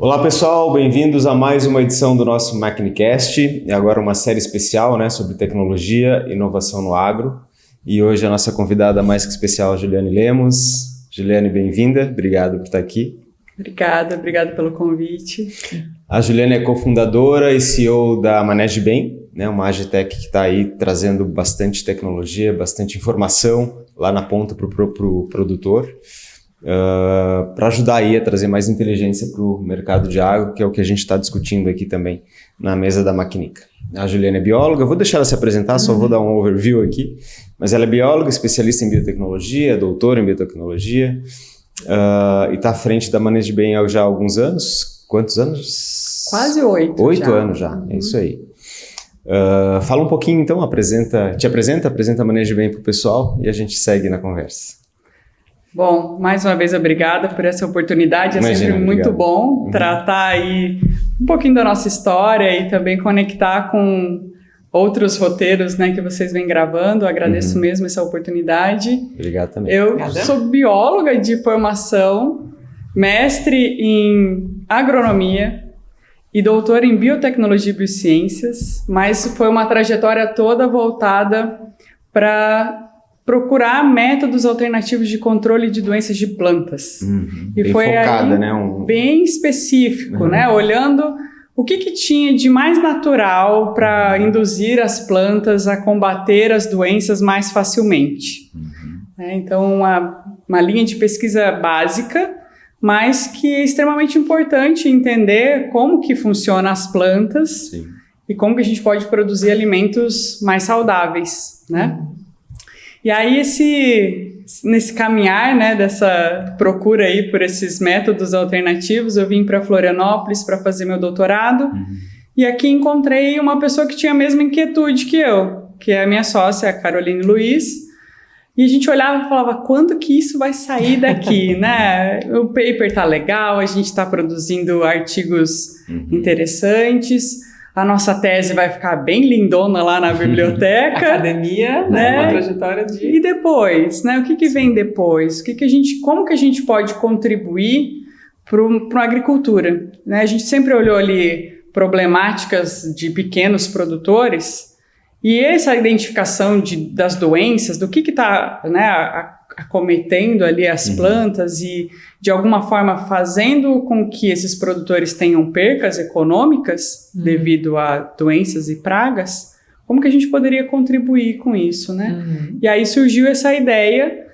Olá pessoal, bem-vindos a mais uma edição do nosso Maquinicast. E agora uma série especial, sobre tecnologia e inovação no agro. E hoje a nossa convidada mais que especial, a Juliane Lemos. Juliane, bem-vinda, obrigado por estar aqui. Obrigada pelo convite. A Juliane é cofundadora e CEO da Manege Bem, uma agitech que está aí trazendo bastante tecnologia, bastante informação lá na ponta para o produtor. Para ajudar aí a trazer mais inteligência para o mercado de agro, que é o que a gente está discutindo aqui também na mesa da Maquinica. A Juliane é bióloga, vou deixar ela se apresentar, só vou dar um overview aqui, mas ela é bióloga, especialista em biotecnologia, doutora em biotecnologia, e está à frente da Manege Bem há já alguns anos. Quantos anos? Quase 8. 8 anos já, é isso aí. Fala um pouquinho então, apresenta a Manege Bem para o pessoal e a gente segue na conversa. Bom, mais uma vez obrigada por essa oportunidade, sempre muito bom tratar aí um pouquinho da nossa história e também conectar com outros roteiros que vocês vêm gravando. Agradeço mesmo essa oportunidade. Obrigado também. Eu sou bióloga de formação, mestre em agronomia e doutora em biotecnologia e biociências, mas foi uma trajetória toda voltada para procurar métodos alternativos de controle de doenças de plantas. E bem foi focada, aí, bem específico, olhando o que tinha de mais natural para induzir as plantas a combater as doenças mais facilmente. Então, uma linha de pesquisa básica, mas que é extremamente importante entender como que funcionam as plantas. Sim. E como que a gente pode produzir alimentos mais saudáveis, E aí, nesse caminhar, dessa procura aí por esses métodos alternativos, eu vim para Florianópolis para fazer meu doutorado. E aqui encontrei uma pessoa que tinha a mesma inquietude que eu, que é a minha sócia, a Caroline Luiz. E a gente olhava e falava, quando que isso vai sair daqui, O paper tá legal, a gente está produzindo artigos interessantes. A nossa tese vai ficar bem lindona lá na biblioteca. Academia, uma trajetória de... E depois, o que vem depois? Como que a gente pode contribuir para a agricultura? A gente sempre olhou ali problemáticas de pequenos produtores e essa identificação das doenças, do que está acometendo ali as plantas e, de alguma forma, fazendo com que esses produtores tenham percas econômicas devido a doenças e pragas, como que a gente poderia contribuir com isso, E aí surgiu essa ideia,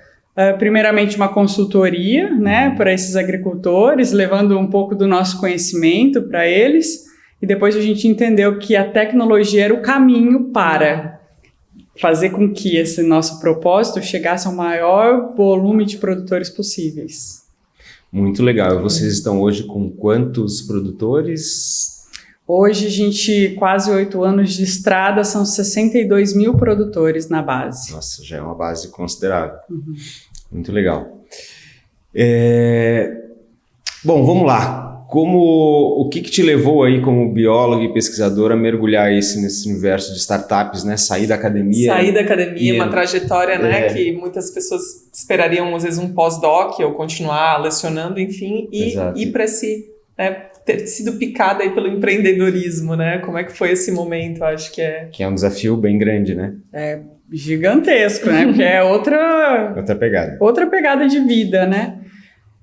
primeiramente uma consultoria, para esses agricultores, levando um pouco do nosso conhecimento para eles, e depois a gente entendeu que a tecnologia era o caminho para fazer com que esse nosso propósito chegasse ao maior volume de produtores possíveis. Muito legal. Vocês estão hoje com quantos produtores? Hoje, a gente, quase 8 anos de estrada, são 62 mil produtores na base. Nossa, já é uma base considerável. Muito legal. Bom, vamos lá. O que te levou aí como bióloga e pesquisadora a mergulhar nesse universo de startups, Sair da academia. Sair da academia, uma trajetória, que muitas pessoas esperariam, às vezes, um pós-doc ou continuar lecionando, enfim, e ir para ter sido picada aí pelo empreendedorismo, Como é que foi esse momento? Acho que é... Que é um desafio bem grande, É gigantesco, Porque é outra pegada de vida,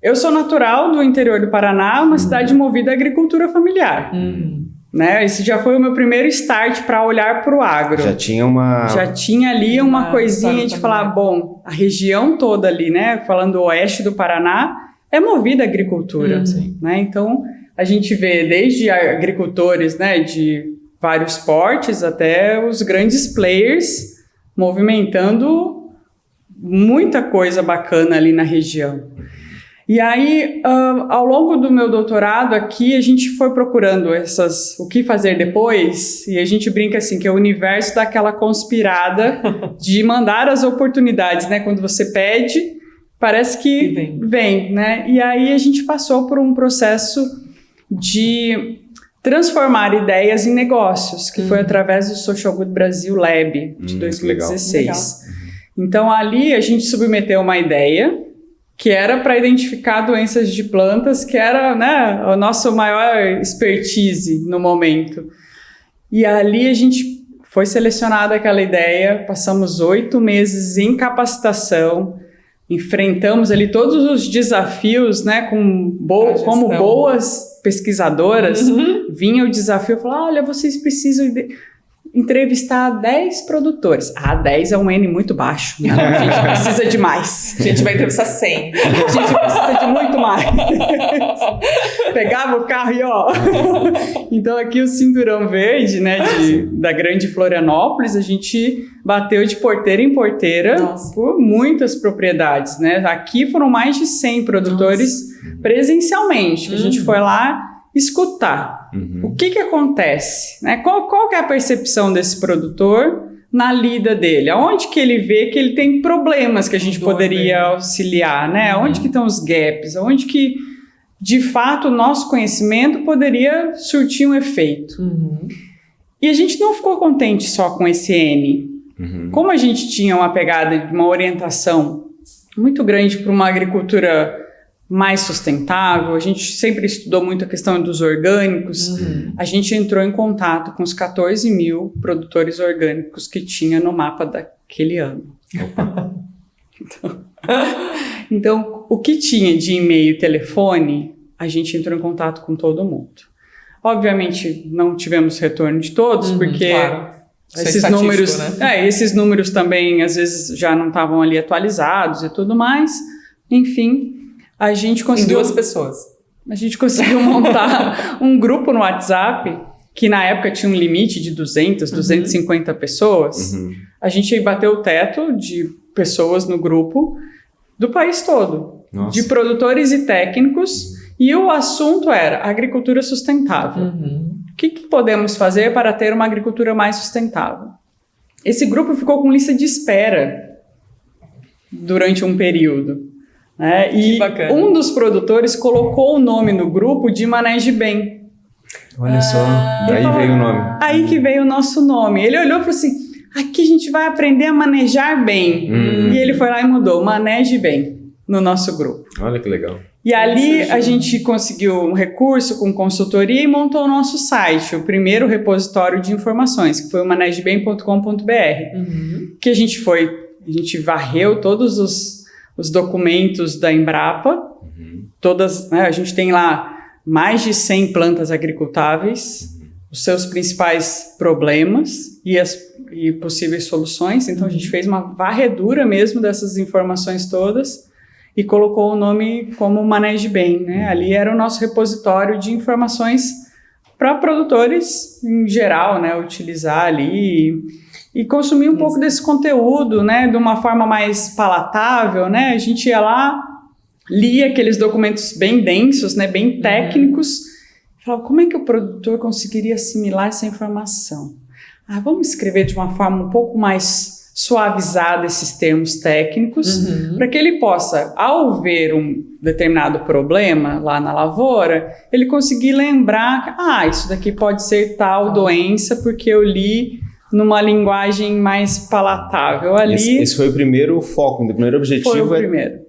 Eu sou natural do interior do Paraná, uma cidade movida à agricultura familiar. Esse já foi o meu primeiro start para olhar para o agro. Já tinha ali uma coisinha de falar, bom, a região toda ali, falando do oeste do Paraná, é movida à agricultura. Então, a gente vê desde agricultores de vários portes até os grandes players movimentando muita coisa bacana ali na região. E aí, ao longo do meu doutorado aqui, a gente foi procurando o que fazer depois, e a gente brinca assim, que é o universo daquela conspirada de mandar as oportunidades, Quando você pede, parece que vem, E aí a gente passou por um processo de transformar ideias em negócios, que foi através do Social Good Brasil Lab, de 2016. Legal. Então, ali a gente submeteu uma ideia, que era para identificar doenças de plantas, que era, né, a nossa maior expertise no momento. E ali a gente foi selecionada aquela ideia, passamos 8 meses em capacitação, enfrentamos ali todos os desafios, né, como boas pesquisadoras, vinha o desafio, falava, olha, vocês precisam entrevistar 10 produtores. 10 é um N muito baixo. Não, a gente precisa de mais. A gente vai entrevistar 100. A gente precisa de muito mais. Pegava o carro e ó. Então aqui o Cinturão Verde, né, da Grande Florianópolis, a gente bateu de porteira em porteira por muitas propriedades, né? Aqui foram mais de 100 produtores presencialmente, que a gente foi lá escutar. O que acontece, né? Qual que é a percepção desse produtor na lida dele? Aonde que ele vê que ele tem problemas que a gente poderia auxiliar, né? Aonde que estão os gaps? Aonde que, de fato, o nosso conhecimento poderia surtir um efeito? E a gente não ficou contente só com esse N. Como a gente tinha uma pegada de uma orientação muito grande para uma agricultura mais sustentável, a gente sempre estudou muito a questão dos orgânicos, a gente entrou em contato com os 14 mil produtores orgânicos que tinha no mapa daquele ano. Então, o que tinha de e-mail e telefone, a gente entrou em contato com todo mundo. Obviamente, não tivemos retorno de todos, porque esses números, né? Esses números também, às vezes, já não estavam ali atualizados e tudo mais. Enfim, a gente conseguiu... Em 2 pessoas. A gente conseguiu montar um grupo no WhatsApp, que na época tinha um limite de 200, 250 pessoas. A gente bateu o teto de pessoas no grupo do país todo, de produtores e técnicos, e o assunto era agricultura sustentável. O que podemos fazer para ter uma agricultura mais sustentável? Esse grupo ficou com lista de espera durante um período. E um dos produtores colocou o nome no grupo de Maneje Bem. Olha só, daí veio o nome. Aí que veio o nosso nome. Ele olhou e falou assim, aqui a gente vai aprender a manejar bem. E ele foi lá e mudou, Maneje Bem, no nosso grupo. Olha que legal. E ali a gente conseguiu um recurso com consultoria e montou o nosso site, o primeiro repositório de informações, que foi o manegebem.com.br. Que a gente varreu todos os documentos da Embrapa, todas, né, a gente tem lá mais de 100 plantas agricultáveis, os seus principais problemas e possíveis soluções. Então a gente fez uma varredura mesmo dessas informações todas e colocou o nome como Maneje Bem, né? Ali era o nosso repositório de informações para produtores em geral, né, utilizar ali e consumir um pouco desse conteúdo, né, de uma forma mais palatável, né? A gente ia lá, lia aqueles documentos bem densos, né, bem técnicos, falava, como é que o produtor conseguiria assimilar essa informação? Vamos escrever de uma forma um pouco mais suavizada esses termos técnicos, para que ele possa, ao ver um determinado problema lá na lavoura, ele conseguir lembrar, isso daqui pode ser tal doença, porque eu li numa linguagem mais palatável ali. Esse foi o primeiro foco, o primeiro objetivo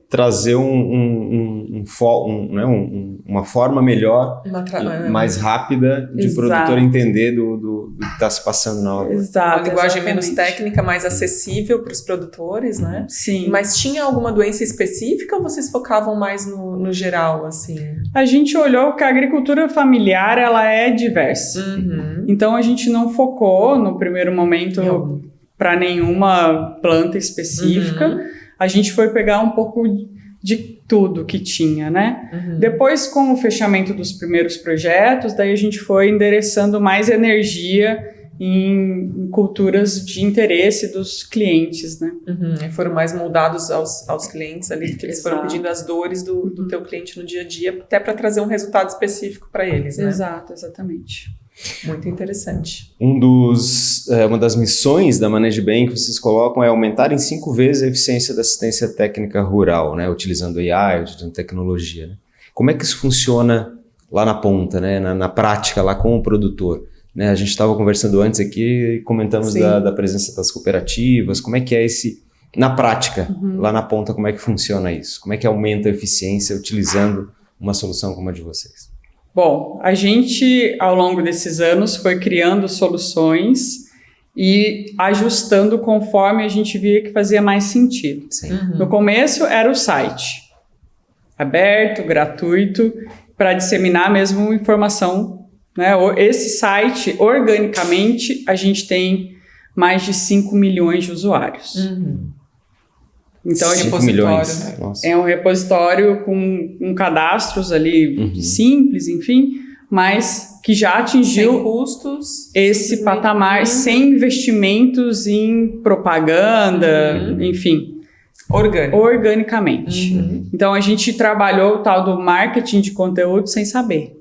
trazer uma forma melhor, mais rápida de produtor entender do que está se passando na obra. Uma linguagem menos técnica, mais acessível para os produtores, né? Sim. Mas tinha alguma doença específica ou vocês focavam mais no geral, assim? A gente olhou que a agricultura familiar, ela é diversa. Então, a gente não focou, no primeiro momento, para nenhuma planta específica. A gente foi pegar um pouco de tudo que tinha, né? Depois, com o fechamento dos primeiros projetos, daí a gente foi endereçando mais energia em culturas de interesse dos clientes, né? Foram mais moldados aos clientes ali, porque eles foram pedindo as dores do teu cliente no dia a dia, até para trazer um resultado específico para eles, né? Exato, exatamente. Muito interessante. Uma das missões da Maneje Bem que vocês colocam é aumentar em 5 vezes a eficiência da assistência técnica rural, né? Utilizando AI, utilizando tecnologia. Né? Como é que isso funciona lá na ponta, né? Na prática, lá com o produtor? Né? A gente estava conversando antes aqui e comentamos da presença das cooperativas. Como é que é Na prática, lá na ponta, como é que funciona isso? Como é que aumenta a eficiência utilizando uma solução como a de vocês? Bom, a gente, ao longo desses anos, foi criando soluções e ajustando conforme a gente via que fazia mais sentido. No começo era o site, aberto, gratuito, para disseminar mesmo informação, né? Esse site, organicamente, a gente tem mais de 5 milhões de usuários. Então, 5 milhões. Nossa. É um repositório com cadastros ali simples, enfim, mas que já atingiu sem custos, esse patamar, sem investimentos em propaganda, enfim. Organicamente. Então, a gente trabalhou o tal do marketing de conteúdo sem saber.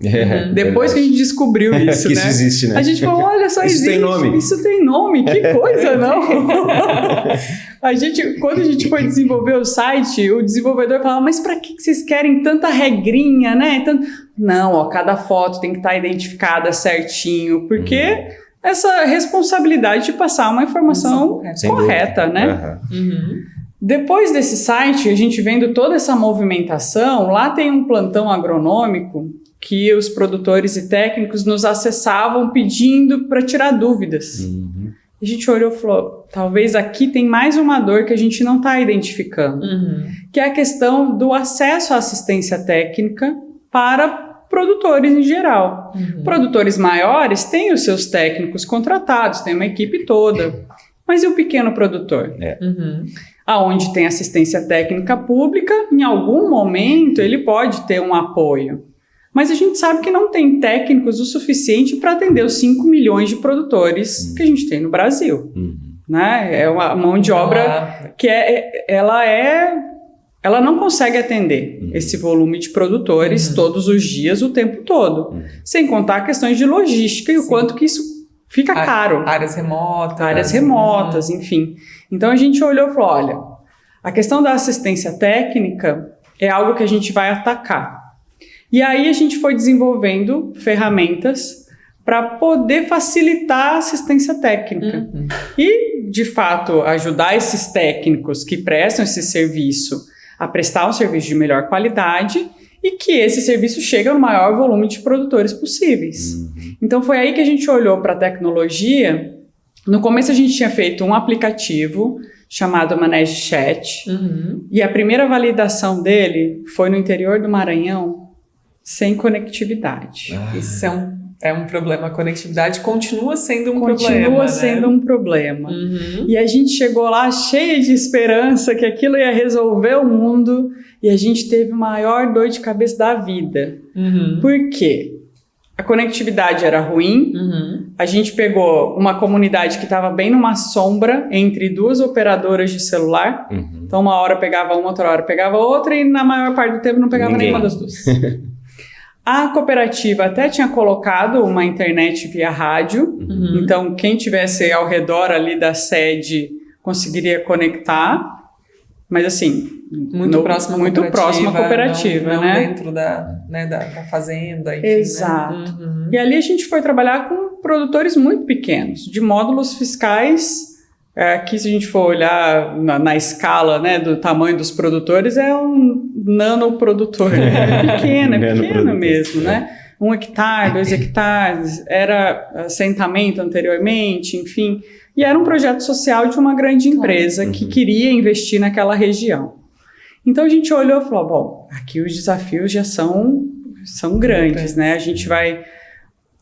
Depois que a gente descobriu isso, que isso existe, né? A gente falou, olha só, isso tem nome. Isso tem nome, que coisa, não? Quando a gente foi desenvolver o site, o desenvolvedor falava, mas para que vocês querem tanta regrinha, né? Não, cada foto tem que estar identificada certinho, porque essa responsabilidade de passar uma informação correta, né? Depois desse site, a gente vendo toda essa movimentação, lá tem um plantão agronômico que os produtores e técnicos nos acessavam pedindo para tirar dúvidas. A gente olhou e falou, talvez aqui tem mais uma dor que a gente não está identificando, que é a questão do acesso à assistência técnica para produtores em geral. Produtores maiores têm os seus técnicos contratados, têm uma equipe toda, mas e o pequeno produtor? Aonde tem assistência técnica pública, em algum momento ele pode ter um apoio. Mas a gente sabe que não tem técnicos o suficiente para atender os 5 milhões de produtores que a gente tem no Brasil. Né? É uma mão de obra que ela não consegue atender esse volume de produtores todos os dias, o tempo todo. Sem contar questões de logística e o quanto que isso fica caro. Áreas remotas, enfim. Então a gente olhou e falou, olha, a questão da assistência técnica é algo que a gente vai atacar. E aí a gente foi desenvolvendo ferramentas para poder facilitar a assistência técnica. E, de fato, ajudar esses técnicos que prestam esse serviço a prestar um serviço de melhor qualidade e que esse serviço chegue no maior volume de produtores possíveis. Então foi aí que a gente olhou para a tecnologia. No começo a gente tinha feito um aplicativo chamado Manege Chat e a primeira validação dele foi no interior do Maranhão, sem conectividade. Isso é um problema. A conectividade continua sendo um problema. Continua sendo um problema. E a gente chegou lá cheia de esperança que aquilo ia resolver o mundo e a gente teve a maior dor de cabeça da vida. Por quê? A conectividade era ruim, a gente pegou uma comunidade que estava bem numa sombra entre duas operadoras de celular, então uma hora pegava uma, outra hora pegava outra e na maior parte do tempo não pegava nenhuma das duas. A cooperativa até tinha colocado uma internet via rádio, então quem tivesse ao redor ali da sede conseguiria conectar, mas assim, muito próxima à cooperativa, não né? Dentro da fazenda, enfim. Exato. E ali a gente foi trabalhar com produtores muito pequenos, de módulos fiscais, que se a gente for olhar na escala, né, do tamanho dos produtores, é um nanoprodutor, é pequeno mesmo, né? 1 hectare, 2 hectares, era assentamento anteriormente, enfim. E era um projeto social de uma grande empresa que queria investir naquela região. Então a gente olhou e falou, bom, aqui os desafios já são grandes, né? A gente vai,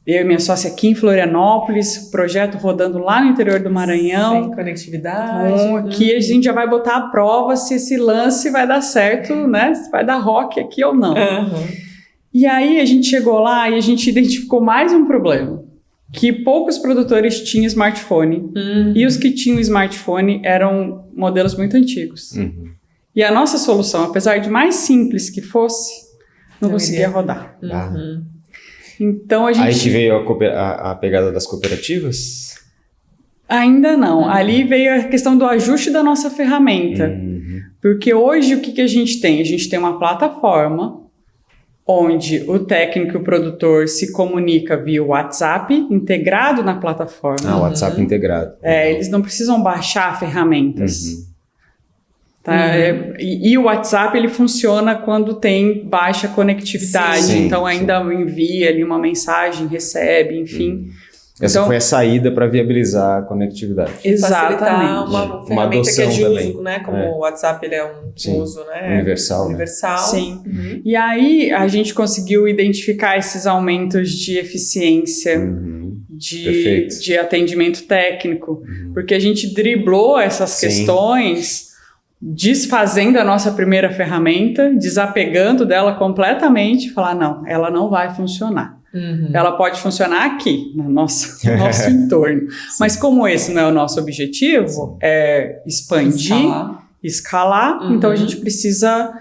eu e minha sócia aqui em Florianópolis, projeto rodando lá no interior do Maranhão. Sem conectividade. Então, aqui a gente já vai botar à prova se esse lance vai dar certo, né? Se vai dar rock aqui ou não. E aí a gente chegou lá e a gente identificou mais um problema. Que poucos produtores tinham smartphone. E os que tinham smartphone eram modelos muito antigos. E a nossa solução, apesar de mais simples que fosse, não conseguia rodar. Então a gente... Aí que veio a pegada das cooperativas? Ainda não. Ali veio a questão do ajuste da nossa ferramenta. Porque hoje o que a gente tem? A gente tem uma plataforma onde o técnico e o produtor se comunica via WhatsApp, integrado na plataforma. WhatsApp integrado. Eles não precisam baixar ferramentas. Tá? E o WhatsApp ele funciona quando tem baixa conectividade, sim, então ainda envia ali uma mensagem, recebe, enfim. Essa foi a saída para viabilizar a conectividade. Exatamente. Uma ferramenta que é de também. uso, né? Como o WhatsApp ele é um uso, né? Universal. Sim. E aí a gente conseguiu identificar esses aumentos de eficiência de atendimento técnico, porque a gente driblou essas questões desfazendo a nossa primeira ferramenta, desapegando dela completamente e falar, não, ela não vai funcionar. Ela pode funcionar aqui, no nosso entorno. Mas como esse não é o nosso objetivo, é expandir, escalar, então a gente precisa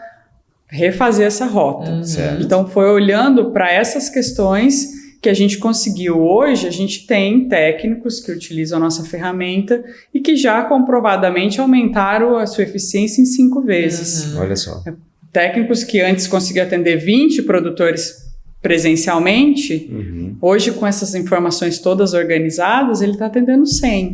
refazer essa rota. Então foi olhando para essas questões que a gente conseguiu. Hoje a gente tem técnicos que utilizam a nossa ferramenta e que já comprovadamente aumentaram a sua eficiência em 5 vezes. Olha só. Técnicos que antes conseguiam atender 20 produtores presencialmente, hoje com essas informações todas organizadas, ele está atendendo 100.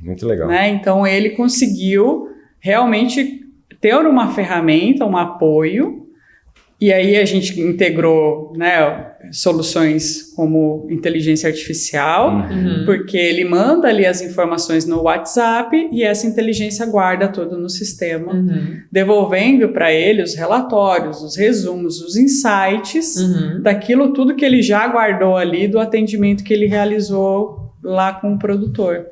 Muito legal. Né? Então ele conseguiu realmente ter uma ferramenta, um apoio, e aí a gente integrou, né, soluções como inteligência artificial, porque ele manda ali as informações no WhatsApp e essa inteligência guarda tudo no sistema, devolvendo para ele os relatórios, os resumos, os insights daquilo tudo que ele já guardou ali do atendimento que ele realizou lá com o produtor.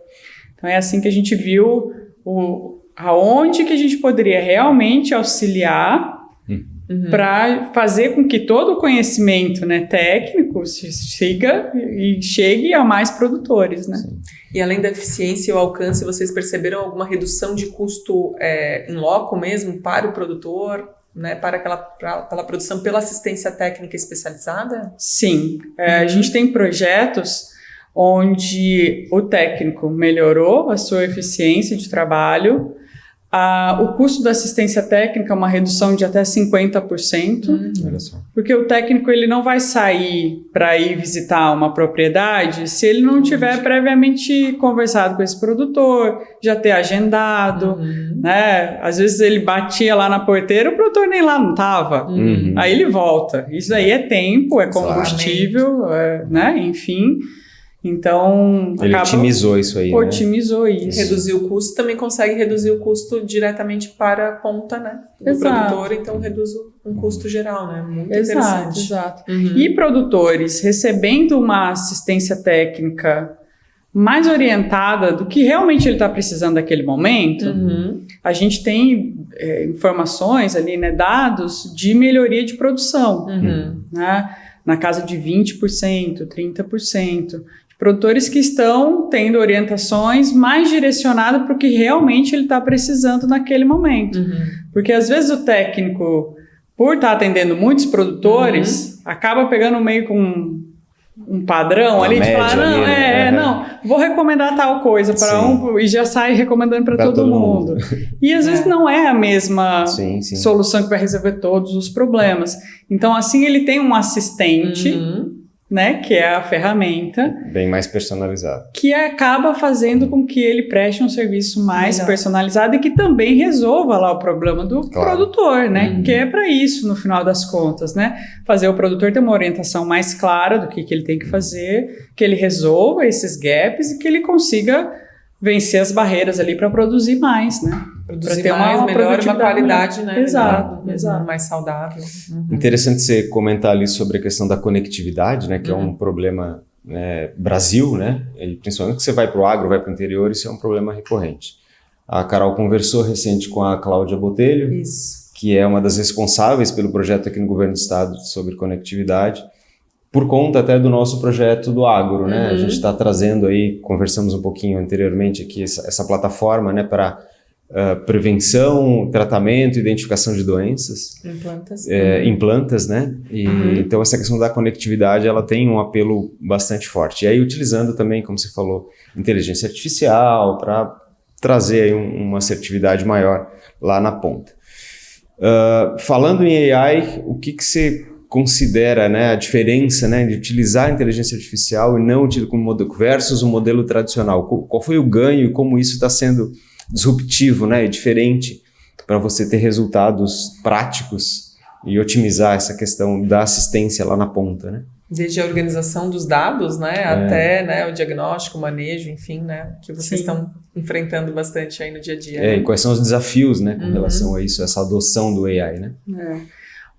Então é assim que a gente viu aonde que a gente poderia realmente auxiliar para fazer com que todo o conhecimento, né, técnico siga e chegue a mais produtores, né? E além da eficiência e o alcance, vocês perceberam alguma redução de custo em loco mesmo para o produtor, né, para aquela produção pela assistência técnica especializada? Sim, a gente tem projetos onde o técnico melhorou a sua eficiência de trabalho. O custo da assistência técnica é uma redução de até 50%, Olha só. porque o técnico ele não vai sair para ir visitar uma propriedade se ele não tiver previamente conversado com esse produtor, já ter agendado, né? Às vezes ele batia lá na porteira, o produtor nem lá não estava, aí ele volta. Isso aí é tempo, é combustível, né? Enfim... Então, ele otimizou isso aí, otimizou isso. Reduzir o custo, também consegue reduzir o custo diretamente para a ponta, né, do produtor, então reduz um custo geral, né, muito interessante. Exato. E produtores recebendo uma assistência técnica mais orientada do que realmente ele está precisando naquele momento, a gente tem informações ali, né, dados de melhoria de produção, né, na casa de 20%, 30%. Produtores que estão tendo orientações mais direcionadas para o que realmente ele está precisando naquele momento. Porque às vezes o técnico, por estar atendendo muitos produtores, acaba pegando meio com um padrão ali de falar, não, vou recomendar tal coisa para e já sai recomendando para todo mundo. E às vezes não é a mesma solução que vai resolver todos os problemas. Então assim ele tem um assistente, né, que é a ferramenta. Bem mais personalizado. Que acaba fazendo com que ele preste um serviço mais personalizado e que também resolva lá o problema do produtor, né? Que é para isso, no final das contas, né? Fazer o produtor ter uma orientação mais clara do que ele tem que fazer, que ele resolva esses gaps e que ele consiga vencer as barreiras ali para produzir mais, né? Produzir ter mais, melhor, uma qualidade, né? Exato. Mais saudável. Interessante você comentar ali sobre a questão da conectividade, né? Que é um problema, né, Brasil, né? E principalmente que você vai para o agro, vai para o interior, isso é um problema recorrente. A Carol conversou recente com a Cláudia Botelho, que é uma das responsáveis pelo projeto aqui no Governo do Estado sobre conectividade, por conta até do nosso projeto do agro, né? A gente está trazendo aí, conversamos um pouquinho anteriormente aqui, essa plataforma, né, para prevenção, tratamento, identificação de doenças. Implantas, né? E, então essa questão da conectividade, ela tem um apelo bastante forte. E aí utilizando também, como você falou, inteligência artificial para trazer aí uma assertividade maior lá na ponta. Falando em AI, o que você considera, né, a diferença, né, de utilizar a inteligência artificial e não como modelo versus o modelo tradicional? Qual foi o ganho e como isso está sendo disruptivo, né, e diferente para você ter resultados práticos e otimizar essa questão da assistência lá na ponta, né? Desde a organização dos dados, né, até, né, o diagnóstico, o manejo, enfim, né, que vocês estão enfrentando bastante aí no dia a dia. Né? E quais são os desafios, né, com relação a isso, essa adoção do AI, né?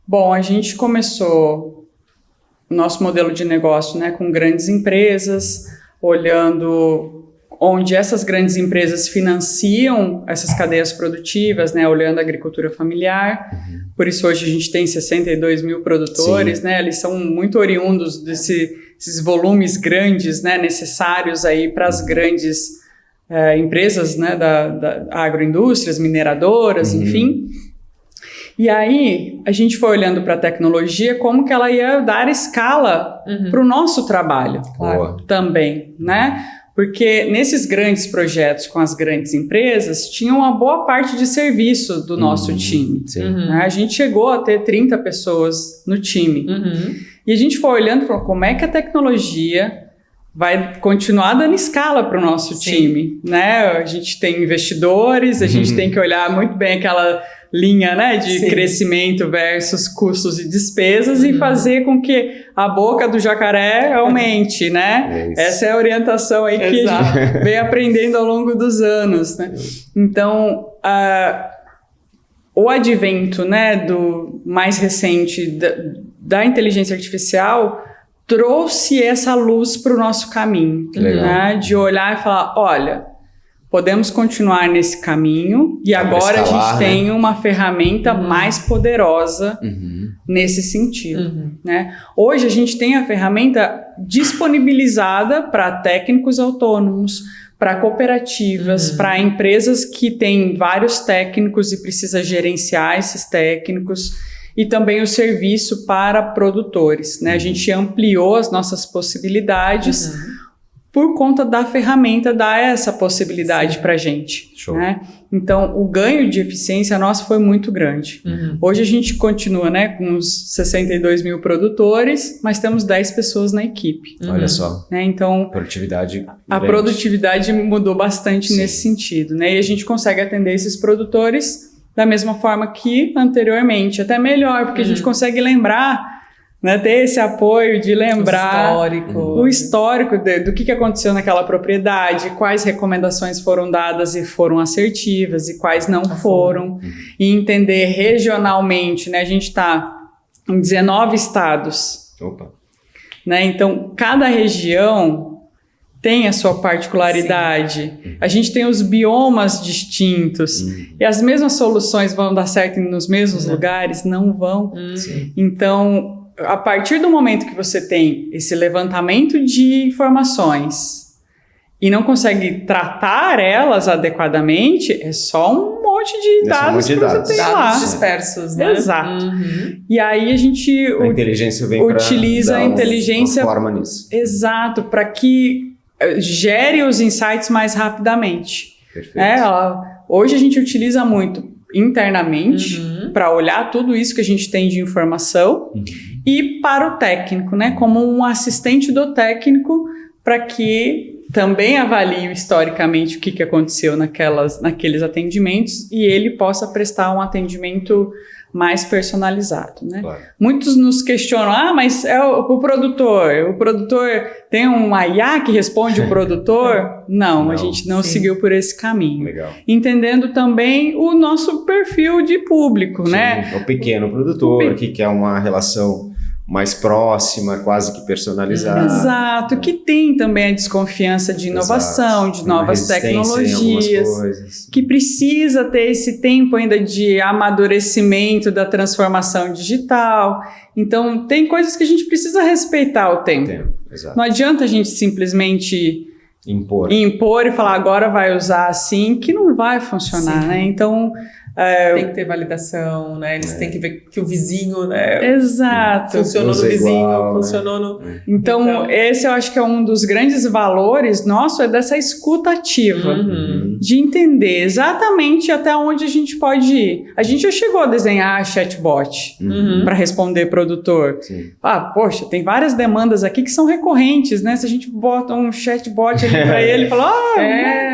Bom, a gente começou o nosso modelo de negócio, né, com grandes empresas, olhando onde essas grandes empresas financiam essas cadeias produtivas, né, olhando a agricultura familiar. Por isso hoje a gente tem 62 mil produtores, né, eles são muito oriundos desses volumes grandes, né, necessários aí para as grandes empresas, né, da agroindústrias, mineradoras, enfim. E aí a gente foi olhando para a tecnologia como que ela ia dar escala para o nosso trabalho, também, né? Porque nesses grandes projetos com as grandes empresas, tinha uma boa parte de serviço do nosso time. Né? A gente chegou a ter 30 pessoas no time. E a gente foi olhando e falou, como é que a tecnologia vai continuar dando escala para o nosso time? Né? A gente tem investidores, a gente tem que olhar muito bem aquela linha, né, de crescimento versus custos e despesas e fazer com que a boca do jacaré aumente, né? Essa é a orientação aí que a gente vem aprendendo ao longo dos anos, né? Então, o advento, né, do mais recente da inteligência artificial trouxe essa luz para o nosso caminho, né? De olhar e falar, olha, podemos continuar nesse caminho e agora a gente tem uma ferramenta mais poderosa nesse sentido. Né? Hoje a gente tem a ferramenta disponibilizada para técnicos autônomos, para cooperativas, para empresas que têm vários técnicos e precisa gerenciar esses técnicos e também o serviço para produtores. Né? A gente ampliou as nossas possibilidades por conta da ferramenta dar essa possibilidade para a gente. Né? Então, o ganho de eficiência nosso foi muito grande. Hoje a gente continua, né, com uns 62 mil produtores, mas temos 10 pessoas na equipe. Olha só. Né? Então, a produtividade mudou bastante nesse sentido. Né? E a gente consegue atender esses produtores da mesma forma que anteriormente, até melhor, porque a gente consegue lembrar, né, ter esse apoio de lembrar o histórico do que aconteceu naquela propriedade, quais recomendações foram dadas e foram assertivas e quais não foram, e entender regionalmente, né, a gente está em 19 estados, né, então cada região tem a sua particularidade, a gente tem os biomas distintos, e as mesmas soluções vão dar certo nos mesmos lugares? Não vão. Então, a partir do momento que você tem esse levantamento de informações e não consegue tratar elas adequadamente, é só um monte de dados que você tem lá. Dados dispersos, né? Exato. E aí a gente inteligência vem utiliza a inteligência forma nisso. Exato, para que gere os insights mais rapidamente. Perfeito. Hoje a gente utiliza muito internamente para olhar tudo isso que a gente tem de informação e para o técnico, né, como um assistente do técnico para que também avalie historicamente o que aconteceu naqueles atendimentos e ele possa prestar um atendimento mais personalizado, né? Claro. Muitos nos questionam, mas é o produtor tem uma IA que responde o produtor? Não, a gente não seguiu por esse caminho. Legal. Entendendo também o nosso perfil de público, né? O pequeno produtor que quer uma relação mais próxima, quase que personalizada. Exato, que tem também a desconfiança de inovação, de novas tecnologias, que precisa ter esse tempo ainda de amadurecimento da transformação digital. Então, tem coisas que a gente precisa respeitar o tempo. Não adianta a gente simplesmente impor e falar agora vai usar assim, que não vai funcionar, né? Então, tem que ter validação, né? Eles têm que ver que o vizinho, né? Exato. Funcionou no vizinho, funcionou no... Então, esse eu acho que é um dos grandes valores nosso, é dessa escuta ativa. De entender exatamente até onde a gente pode ir. A gente já chegou a desenhar chatbot para responder produtor. Poxa, tem várias demandas aqui que são recorrentes, né? Se a gente bota um chatbot ali para ele e fala...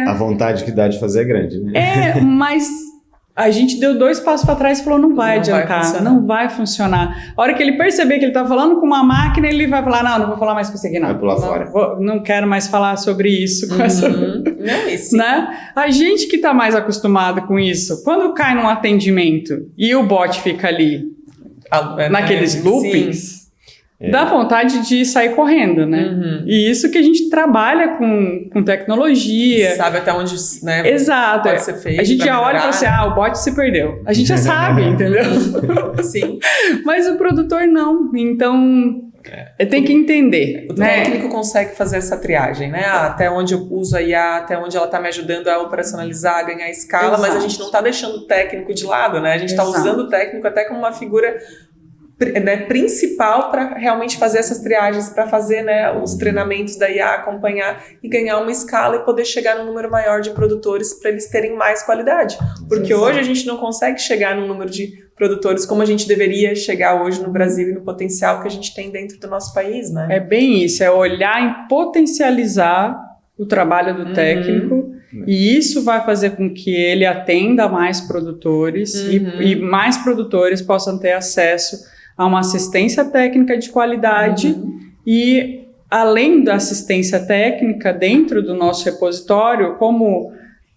A vontade que dá de fazer é grande, né? Mas... a gente deu 2 passos para trás e falou, não vai adiantar, não vai funcionar. A hora que ele perceber que ele está falando com uma máquina, ele vai falar, não vou falar mais com você aqui, não. Vai pular fora. Não quero mais falar sobre isso. Com essa... Não, isso. Né? A gente que está mais acostumado com isso, quando cai num atendimento e o bot fica ali, naqueles loopings... Dá vontade de sair correndo, né? E isso que a gente trabalha com tecnologia. Sabe até onde, né? Exato. Pode ser feito. A gente já olha e fala assim, o bot se perdeu. A gente já sabe, entendeu? Sim. Mas o produtor não. Então, tem que entender. O técnico consegue fazer essa triagem, né? Até onde eu uso a IA, até onde ela está me ajudando a operacionalizar, a ganhar escala, mas a gente não está deixando o técnico de lado, né? A gente está usando o técnico até como uma figura... né, principal para realmente fazer essas triagens, para fazer, né, os treinamentos da IA, acompanhar e ganhar uma escala e poder chegar num número maior de produtores para eles terem mais qualidade. Porque hoje a gente não consegue chegar num número de produtores como a gente deveria chegar hoje no Brasil e no potencial que a gente tem dentro do nosso país, né? É bem isso, é olhar em potencializar o trabalho do técnico. E isso vai fazer com que ele atenda mais produtores e mais produtores possam ter acesso a uma assistência técnica de qualidade e, além da assistência técnica, dentro do nosso repositório, como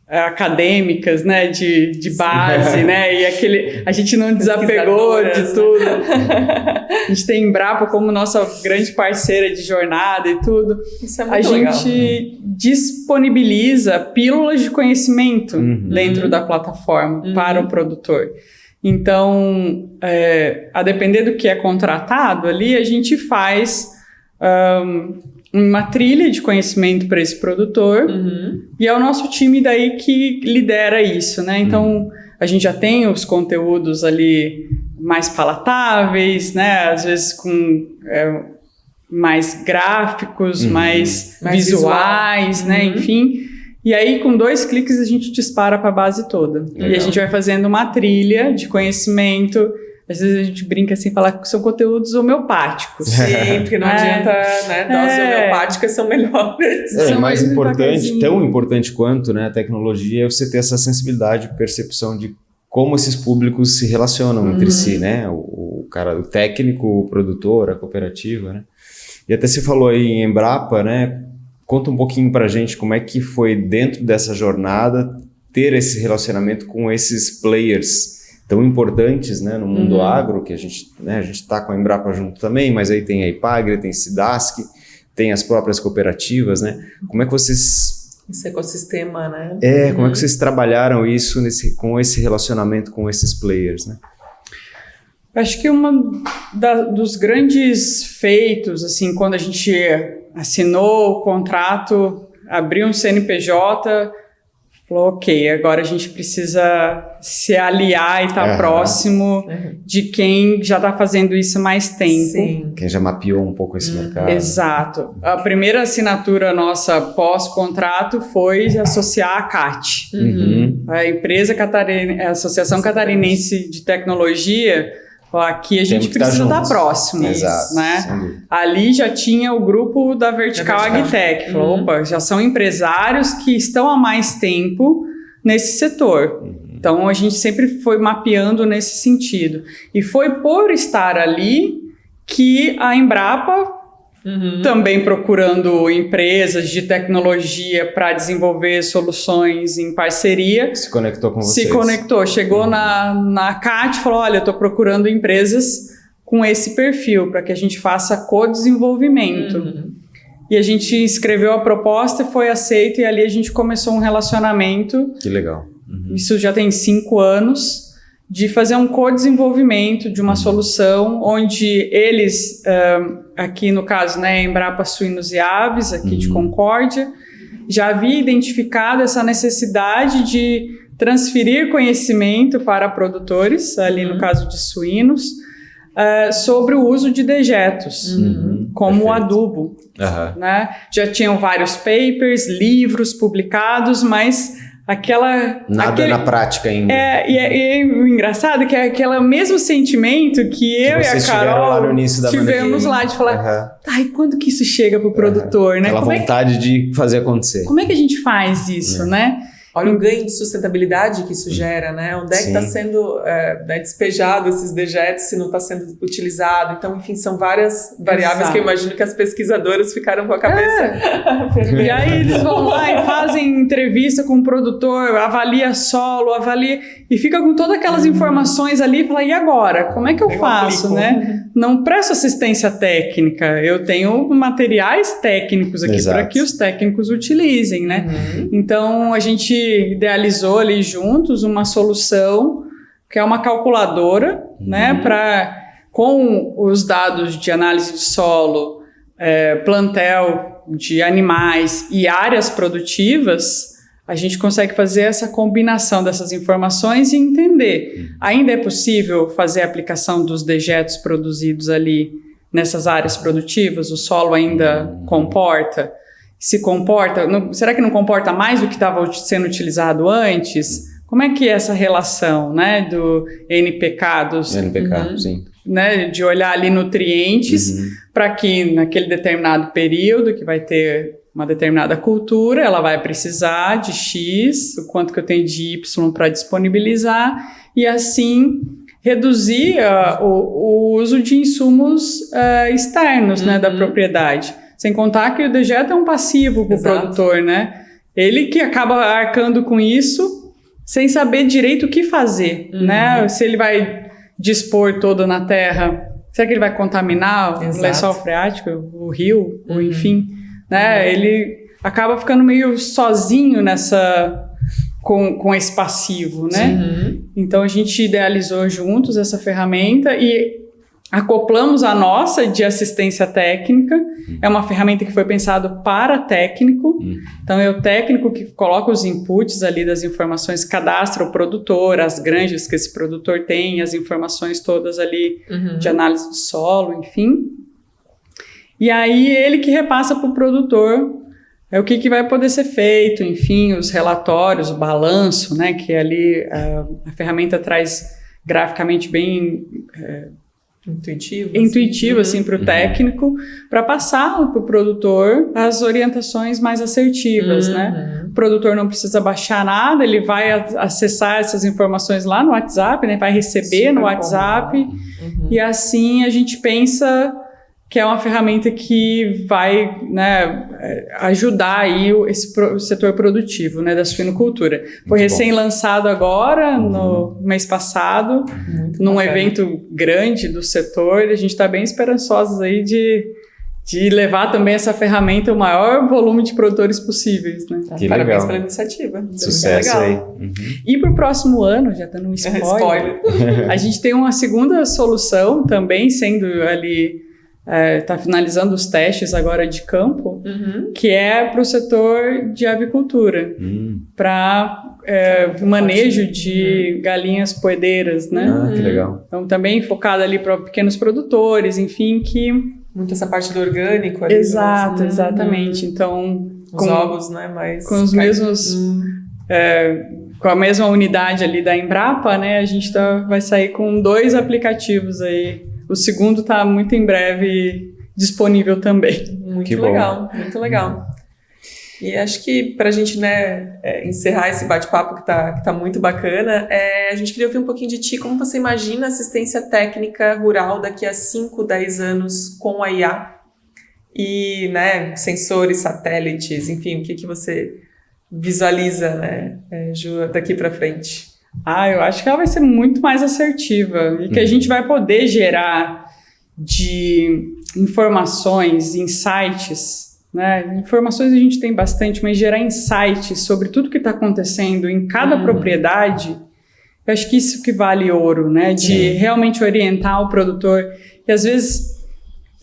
acadêmicas, né, de base, né, e a gente não desapegou de tudo. A gente tem a Embrapa como nossa grande parceira de jornada e tudo. Isso é muito legal. Gente disponibiliza pílulas de conhecimento dentro da plataforma para o produtor. Então, a depender do que é contratado ali, a gente faz uma trilha de conhecimento para esse produtor e é o nosso time daí que lidera isso, né? Então, a gente já tem os conteúdos ali mais palatáveis, né? Às vezes com mais gráficos, mais visuais, né? Enfim... E aí, com 2 cliques, a gente dispara para a base toda. Legal. E a gente vai fazendo uma trilha de conhecimento. Às vezes a gente brinca assim, falar que são conteúdos homeopáticos. Sim, porque não adianta, né? Doses homeopáticas são melhores. Mais importante, tão importante quanto, né, a tecnologia, é você ter essa sensibilidade, percepção de como esses públicos se relacionam entre si, né? O técnico, o produtor, a cooperativa, né? E até você falou aí em Embrapa, né? Conta um pouquinho pra gente como é que foi dentro dessa jornada ter esse relacionamento com esses players tão importantes, né, no mundo agro, que a gente está com a Embrapa junto também, mas aí tem a Ipagre, tem Cidasc, tem as próprias cooperativas, né? Como é que vocês... Esse ecossistema, né? Como é que vocês trabalharam isso com esse relacionamento com esses players, né? Acho que dos grandes feitos, assim, quando a gente assinou o contrato, abriu um CNPJ, falou, ok, agora a gente precisa se aliar e estar próximo de quem já está fazendo isso há mais tempo. Sim. Quem já mapeou um pouco esse mercado. Exato. A primeira assinatura nossa pós-contrato foi associar a CAT. A empresa a Associação Catarinense de Tecnologia. Aqui a gente precisa estar próximo. Exato. Né? Ali já tinha o grupo da Vertical AgTech. Falou, opa, já são empresários que estão há mais tempo nesse setor. Então a gente sempre foi mapeando nesse sentido. E foi por estar ali que a Embrapa, também procurando empresas de tecnologia para desenvolver soluções em parceria. Se conectou com vocês. Se conectou. Chegou na CAT e falou, olha, eu estou procurando empresas com esse perfil para que a gente faça co-desenvolvimento. E a gente escreveu a proposta e foi aceito e ali a gente começou um relacionamento. Que legal. Isso já tem 5 anos. De fazer um co-desenvolvimento de uma solução onde eles, aqui no caso, né, Embrapa Suínos e Aves, aqui de Concórdia, já havia identificado essa necessidade de transferir conhecimento para produtores, ali no caso de suínos, sobre o uso de dejetos, como o adubo. Né? Já tinham vários papers, livros publicados, mas... Nada na prática ainda. E o engraçado é que é aquele mesmo sentimento que eu e a Carol lá no início da tivemos lá de falar, e quando que isso chega pro produtor, né? Aquela vontade de fazer acontecer. Como é que a gente faz isso, né? Olha o ganho de sustentabilidade que isso gera, né? Onde é que está sendo despejado esses dejetos se não está sendo utilizado? Então, enfim, são várias variáveis que eu imagino que as pesquisadoras ficaram com a cabeça. E aí eles vão lá e fazem entrevista com o produtor, avalia solo, e fica com todas aquelas informações ali e fala, e agora? Como é que eu faço, né? Não presto assistência técnica, eu tenho materiais técnicos aqui para que os técnicos utilizem, né? Então, a gente idealizou ali juntos uma solução que é uma calculadora, né, com os dados de análise de solo, plantel de animais e áreas produtivas, a gente consegue fazer essa combinação dessas informações e entender. Ainda é possível fazer a aplicação dos dejetos produzidos ali nessas áreas produtivas? O solo ainda comporta? Se comporta, será que não comporta mais do que estava sendo utilizado antes? Como é que é essa relação, né, do NPK, sim. Né, de olhar ali nutrientes para que naquele determinado período que vai ter uma determinada cultura, ela vai precisar de X, o quanto que eu tenho de Y para disponibilizar, e assim reduzir o uso de insumos externos, né, da propriedade. Sem contar que o dejeto é um passivo para o produtor, né? Ele que acaba arcando com isso sem saber direito o que fazer, né? Se ele vai dispor todo na terra, será que ele vai contaminar o lençol freático, o rio, ou enfim, né? Ele acaba ficando meio sozinho com esse passivo, né? Então a gente idealizou juntos essa ferramenta e acoplamos a nossa de assistência técnica. É uma ferramenta que foi pensado para técnico. Então, é o técnico que coloca os inputs ali das informações, cadastra o produtor, as granjas que esse produtor tem, as informações todas ali de análise de solo, enfim. E aí, ele que repassa para o produtor o que vai poder ser feito, enfim, os relatórios, o balanço, né, que ali a ferramenta traz graficamente bem... intuitivo assim, para o técnico, para passar para o produtor as orientações mais assertivas, né? O produtor não precisa baixar nada, ele vai acessar essas informações lá no WhatsApp, né? Vai receber no WhatsApp, e assim a gente pensa que é uma ferramenta que vai, né, ajudar aí o setor produtivo, né, da suinocultura. Foi recém-lançado agora, no mês passado, num evento grande do setor, e a gente está bem esperançosos aí de levar também essa ferramenta ao maior volume de produtores possíveis, né? Que Parabéns legal. Pela iniciativa. Sucesso aí. E para o próximo ano, já dando um spoiler, a gente tem uma segunda solução também sendo ali... Está finalizando os testes agora de campo, que é para o setor de avicultura, para manejo de galinhas poedeiras, né? Que legal. Então, também focado ali para pequenos produtores, enfim, que... Muito essa parte do orgânico ali. Exato, exatamente. Então... Os ovos, né? Mais com os mesmos... com a mesma unidade ali da Embrapa, né? A gente vai sair com 2 aplicativos aí. O segundo está muito em breve disponível também. Muito legal, muito legal. E acho que para a gente, né, encerrar esse bate-papo que tá muito bacana, a gente queria ouvir um pouquinho de ti, como você imagina a assistência técnica rural daqui a 5, 10 anos com a IA e, né, sensores, satélites, enfim, o que você visualiza, né, Ju, daqui para frente? Eu acho que ela vai ser muito mais assertiva e que a gente vai poder gerar de informações, insights, né? Informações a gente tem bastante, mas gerar insights sobre tudo que está acontecendo em cada propriedade, eu acho que isso que vale ouro, né? De realmente orientar o produtor. E às vezes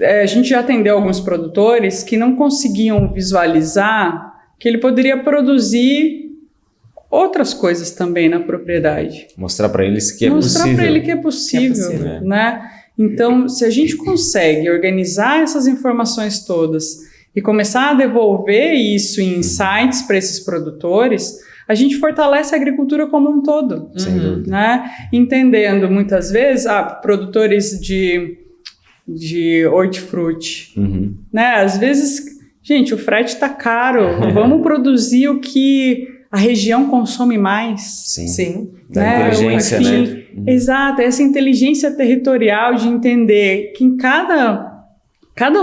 a gente já atendeu alguns produtores que não conseguiam visualizar que ele poderia produzir outras coisas também na propriedade. Mostrar para eles que é possível. Mostrar para ele que é possível, né? Então, se a gente consegue organizar essas informações todas e começar a devolver isso em insights para esses produtores, a gente fortalece a agricultura como um todo. Sem dúvida. Né? Entendendo, muitas vezes, produtores de hortifruti. Né? Às vezes, gente, o frete está caro, vamos produzir o que a região consome mais. Sim. Da inteligência, né? Exato, essa inteligência territorial de entender que em cada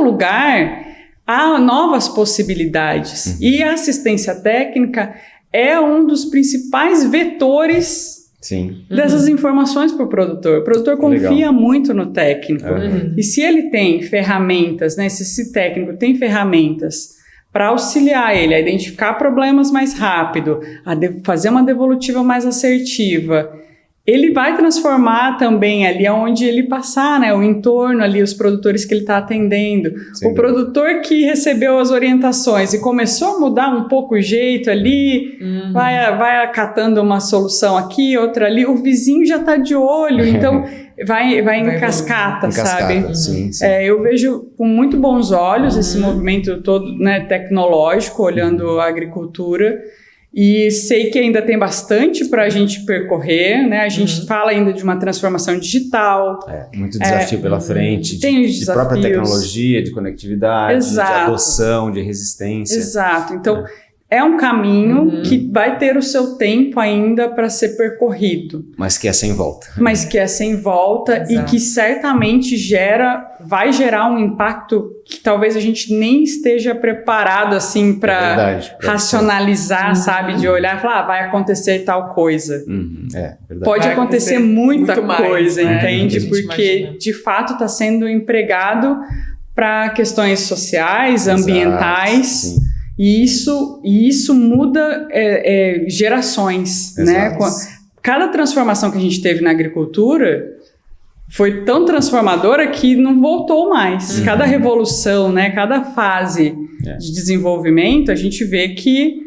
lugar há novas possibilidades. E a assistência técnica é um dos principais vetores dessas informações para o produtor. O produtor confia muito no técnico. E se ele tem ferramentas, né, se esse técnico tem ferramentas para auxiliar ele a identificar problemas mais rápido, a fazer uma devolutiva mais assertiva, ele vai transformar também ali onde ele passar, né, o entorno ali, os produtores que ele está atendendo. O produtor que recebeu as orientações e começou a mudar um pouco o jeito ali, vai acatando uma solução aqui, outra ali, o vizinho já está de olho, então vai em cascata, sabe? Sim. Eu vejo com muito bons olhos esse movimento todo, né, tecnológico, olhando a agricultura. E sei que ainda tem bastante para a gente percorrer, né? A gente fala ainda de uma transformação digital. Muito desafio pela frente, tem os de desafios. própria tecnologia, de conectividade, de adoção, de resistência. Exato. Então, é um caminho que vai ter o seu tempo ainda para ser percorrido. Mas que é sem volta. E que certamente vai gerar um impacto que talvez a gente nem esteja preparado assim para racionalizar, sabe? De olhar e falar, vai acontecer tal coisa. Verdade. Pode acontecer muita coisa, entende? Porque de fato está sendo empregado para questões sociais, ambientais. E isso muda gerações, né? Cada transformação que a gente teve na agricultura foi tão transformadora que não voltou mais. Cada revolução, né? Cada fase de desenvolvimento, a gente vê que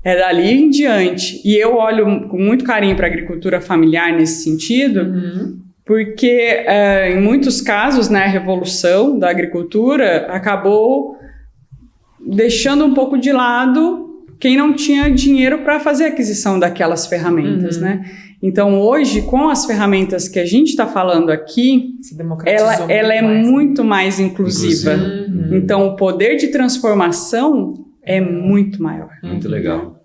é dali em diante. E eu olho com muito carinho para a agricultura familiar nesse sentido, porque em muitos casos, né, a revolução da agricultura acabou deixando um pouco de lado quem não tinha dinheiro para fazer a aquisição daquelas ferramentas, né? Então, hoje, com as ferramentas que a gente está falando aqui, ela é muito mais inclusiva. Então, o poder de transformação é muito maior. Muito legal.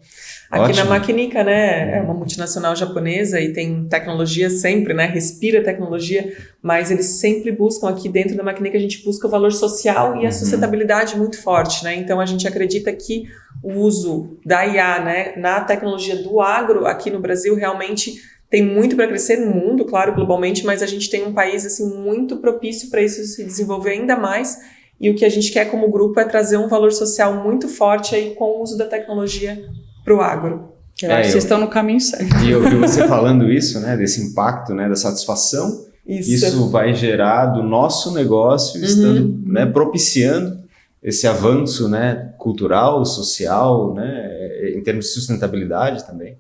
Aqui na Maquinica, né, é uma multinacional japonesa e tem tecnologia sempre, né, respira tecnologia, mas eles sempre buscam aqui dentro da Maquinica, a gente busca o valor social e a sustentabilidade muito forte, né, então a gente acredita que o uso da IA, né, na tecnologia do agro aqui no Brasil realmente tem muito para crescer no mundo, claro, globalmente, mas a gente tem um país assim muito propício para isso se desenvolver ainda mais e o que a gente quer como grupo é trazer um valor social muito forte aí com o uso da tecnologia para o agro. Eu acho que vocês estão no caminho certo. E eu vi você falando isso, né, desse impacto, né, da satisfação. Isso vai gerar do nosso negócio, estando, né, propiciando esse avanço, né, cultural, social, né, em termos de sustentabilidade também.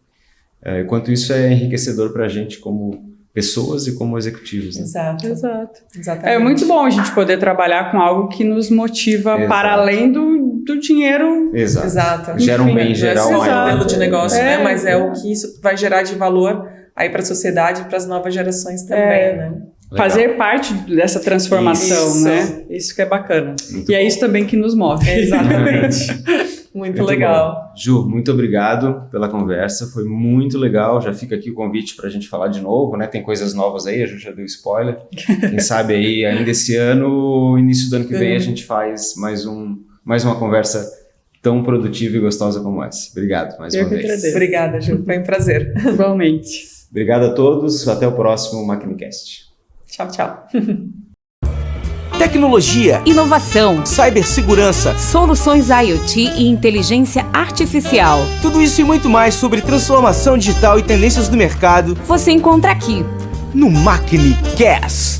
Enquanto isso é enriquecedor para a gente como pessoas e como executivos. Né? Exato. Exatamente. É muito bom a gente poder trabalhar com algo que nos motiva para além do dinheiro. Exato. Gera um bem geral maior. Modelo de negócio, né? Mas é o que isso vai gerar de valor aí para a sociedade e para as novas gerações também, né? Legal. Fazer parte dessa transformação, né? Isso que é bacana. Muito bom. Isso também que nos move. Exatamente. Muito legal. Bom. Ju, muito obrigado pela conversa, foi muito legal, já fica aqui o convite para a gente falar de novo, né? Tem coisas novas aí, a Ju já deu spoiler, quem sabe aí ainda esse ano, início do ano que vem a gente faz mais uma conversa tão produtiva e gostosa como essa. Obrigado mais uma vez. Agradeço. Obrigada, Ju, foi um prazer. Igualmente. Obrigado a todos, até o próximo Maquinicast. Tchau. Tecnologia, inovação, cibersegurança, soluções IoT e inteligência artificial. Tudo isso e muito mais sobre transformação digital e tendências do mercado você encontra aqui no Maquinicast.